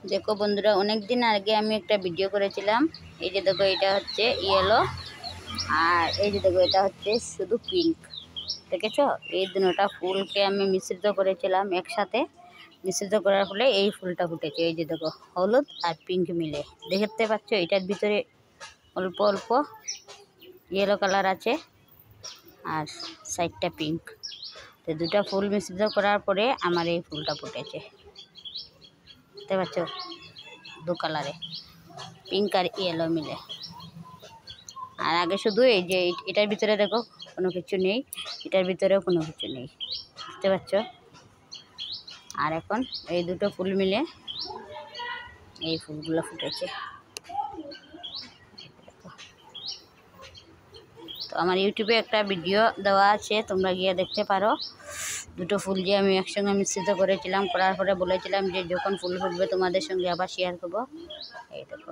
দেখো বন্ধুরা, অনেক দিন আগে আমি একটা ভিডিও করেছিলাম। এই যে দেখো, এটা হচ্ছে ইয়েলো, আর এই যে দেখো, এটা হচ্ছে শুধু পিঙ্ক। দেখেছো, এই দুটোটা ফুলকে আমি মিশ্রিত করেছিলাম একসাথে। মিশ্রিত করার ফলে এই ফুলটা ফুটেছে। এই যে দেখো, হলুদ আর পিঙ্ক মিলে দেখতে পাচ্ছ। এটার ভিতরে অল্প অল্প ইয়েলো কালার আছে আর সাইডটা পিঙ্ক। তো দুটা ফুল মিশ্রিত করার পরে আমার এই ফুলটা ফুটেছে। দেখতে পাচ্ছ, দু কালারে, পিঙ্ক আর ইয়েলো মিলে। আর আগে শুধু এই যে এটার ভিতরে দেখো কোনো কিছু নেই, এটার ভিতরেও কোনো কিছু নেই, বুঝতে পারছ। আর এখন এই দুটো ফুল মিলে এই ফুলগুলো ফুটেছে। তো আমার ইউটিউবে একটা ভিডিও দেওয়া আছে, তোমরা গিয়ে দেখতে পারো। দুটো ফুল যে আমি একসঙ্গে মিশ্রিত করেছিলাম, করার পরে বলেছিলাম যে যখন ফুল ফুটবে তোমাদের সঙ্গে আবার শেয়ার করবো। এই দেখো।